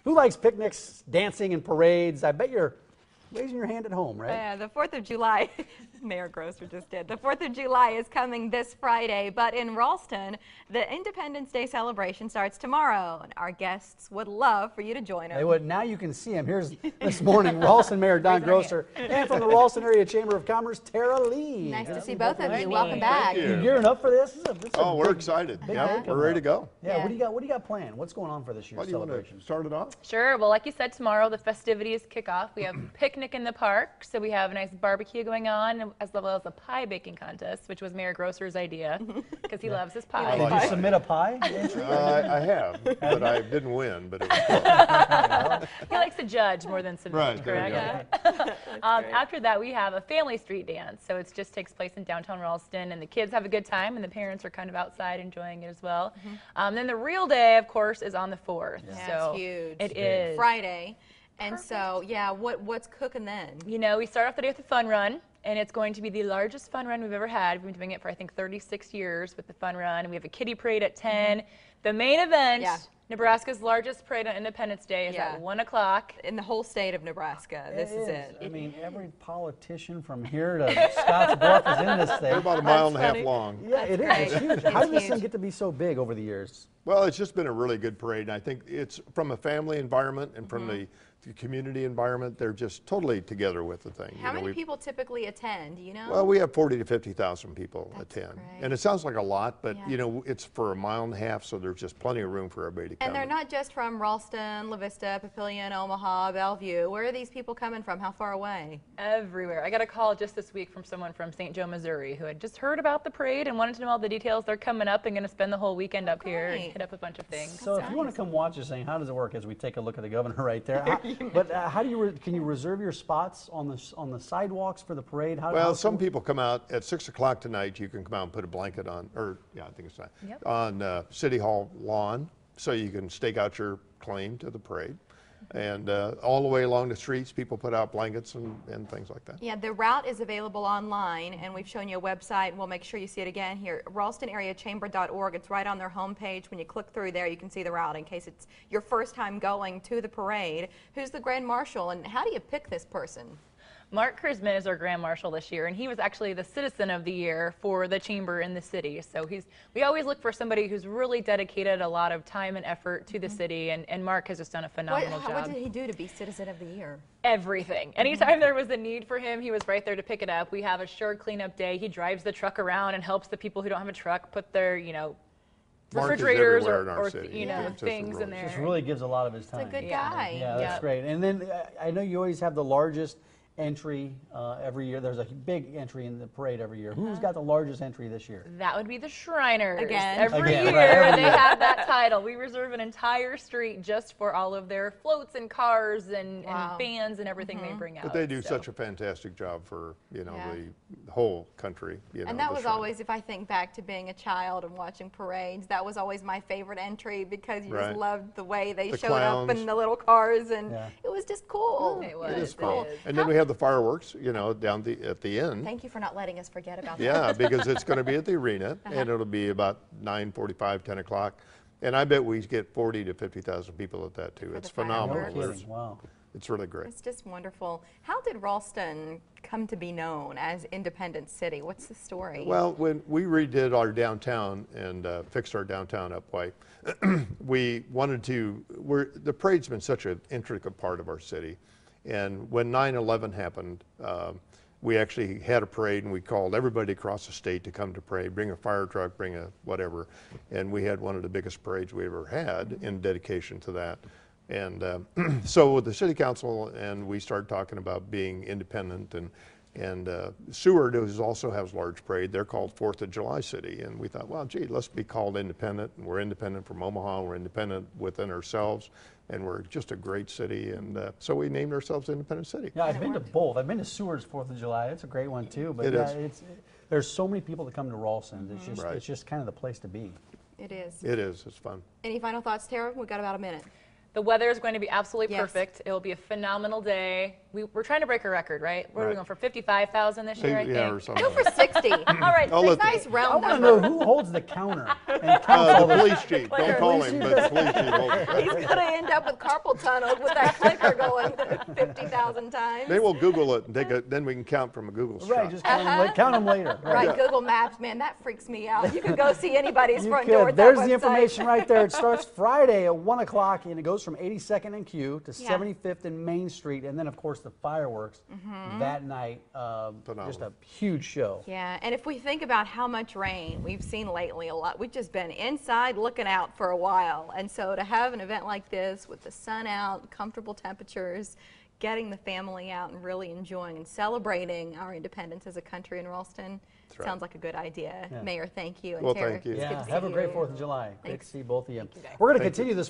Who likes picnics, dancing, and parades? I bet you're raising your hand at home, right? Yeah, the 4th of July, Mayor Grosser just did. The 4th of July is coming this Friday, but in Ralston, the Independence Day celebration starts tomorrow, and our guests would love for you to join us. They would. Now you can see them. Here's this morning, Ralston Mayor Don Grosser, and from the Ralston Area Chamber of Commerce, Tara Lee. Nice to see both of you. Welcome back. You gearing up for this? Oh, we're excited. Yeah, we're ready to go. Yeah. What do you got planned? What's going on for this year's celebration? Start it off? Sure. Well, like you said, tomorrow the festivities kick off. We have picnic in the park, so we have a nice barbecue going on, as well as a pie baking contest, which was Mayor Grosser's idea because he loves his pie. Did you submit a pie entry? I have, but I didn't win. But it was close. He likes to judge more than submit. Right, Correct. After that, we have a family street dance, so it just takes place in downtown Ralston, and the kids have a good time, and the parents are kind of outside enjoying it as well. Then the real day, of course, is on the 4th. Yeah, so it's huge. It is Friday. And so, yeah, what's cooking then? You know, we start off the day with the fun run, and it's going to be the largest fun run we've ever had. We've been doing it for, I think, 36 years with the fun run. We have a kiddie parade at 10. The main event, Nebraska's largest parade on Independence Day, is at 1 o'clock. In the whole state of Nebraska, this is it. I mean, every politician from here to Scottsbluff is in this thing. They're about a mile and a half long. Yeah, it is. It's huge. How did this thing get to be so big over the years? Well, it's just been a really good parade, and I think it's from a family environment and from the community environment. They're just totally together with the thing. How many people typically attend, do you know? Well, we have 40 to 50,000 people attend. Great. And it sounds like a lot, but you know, it's for a mile and a half, so there's just plenty of room for everybody to come. And they're not just from Ralston, La Vista, Papillion, Omaha, Bellevue. Where are these people coming from? How far away? Everywhere. I got a call just this week from someone from St. Joe, Missouri, who had just heard about the parade and wanted to know all the details. They're coming up and going to spend the whole weekend up here and hit up a bunch of things. So if you want to come watch this thing, how does it work as we take a look at the governor right there? How do can you reserve your spots on the sidewalks for the parade? Well, some people come out at 6 o'clock tonight. You can come out and put a blanket on, or I think it's on City Hall lawn, so you can stake out your claim to the parade. And all the way along the streets, people put out blankets and things like that. Yeah, the route is available online, and we've shown you a website, and we'll make sure you see it again here, ralstonareachamber.org. It's right on their homepage. When you click through there, you can see the route in case it's your first time going to the parade. Who's the Grand Marshal, and how do you pick this person? Mark Krisman is our Grand Marshal this year, and he was actually the Citizen of the Year for the Chamber in the city. So we always look for somebody who's really dedicated a lot of time and effort to the city, and Mark has just done a phenomenal job. What did he do to be Citizen of the Year? Everything. Anytime there was a need for him, he was right there to pick it up. We have a shore cleanup day. He drives the truck around and helps the people who don't have a truck put their, refrigerators or things in there. Just really gives a lot of his time. He's a good guy. Yeah, that's great. And then I know you always have the largest entry every year. There's a big entry in the parade every year. Who's got the largest entry this year? That would be the Shriners. Again. Every year they have that title. We reserve an entire street just for all of their floats and cars and bands and everything they bring out. But they do such a fantastic job for, the whole country. And that was always, if I think back to being a child and watching parades, that was always my favorite entry because you just loved the way they showed up in the little cars, and it was just cool. It was. It is cool. And then we have the fireworks, down at the end. Thank you for not letting us forget about that. Yeah, because it's going to be at the arena, and it'll be about 9:45, 10 o'clock. And I bet we get 40 to 50,000 people at that, too. It's phenomenal. No kidding. Wow. It's really great. It's just wonderful. How did Ralston come to be known as Independence City? What's the story? Well, when we redid our downtown and fixed our downtown up white, we wanted to, the parade's been such an intricate part of our city. And when 9/11 happened, we actually had a parade, and we called everybody across the state to come to parade, bring a fire truck, bring a whatever. And we had one of the biggest parades we ever had in dedication to that. And so with the city council, and we started talking about being independent, and Seward also has a large parade. They're called 4th of July City. And we thought, well, gee, let's be called independent. And we're independent from Omaha. We're independent within ourselves. And we're just a great city. And so we named ourselves Independent City. Yeah, I've been to both. I've been to Seward's 4th of July. It's a great one, too. But there's so many people that come to Ralston. It's just kind of the place to be. It is. It is. It's fun. Any final thoughts, Tara? We've got about a minute. The weather is going to be absolutely Yes. perfect. It will be a phenomenal day. We're trying to break a record, right? What are we going for 55,000 this year, I Yeah, think? or something. Go for 60. All right, I'll let Nice I round want to number. know who holds the counter and counts all The the police chief, don't call him, but the police chief. He's going to end up with carpal tunnel with that clicker going 50,000 times. Maybe we'll Google it and then we can count from a Google shot. Right, just count them later. Right, Google Maps, man, that freaks me out. You can go see anybody's You front door could. with There's that the website. information right there. It starts Friday at 1 o'clock, and it goes from 82nd and Q to Yeah. 75th and Main Street, and then, of course, the fireworks that night. Just a huge show. Yeah, and if we think about how much rain we've seen lately, a lot, we've just been inside looking out for a while. And so to have an event like this with the sun out, comfortable temperatures, getting the family out and really enjoying and celebrating our independence as a country in Ralston right. sounds like a good idea. Yeah. Mayor, thank you. And Well, Tara, thank you. it's good Yeah, to see have a great you. 4th of July. Great Thanks. to see both of you. Thank you, guys. We're going to Thank you. continue this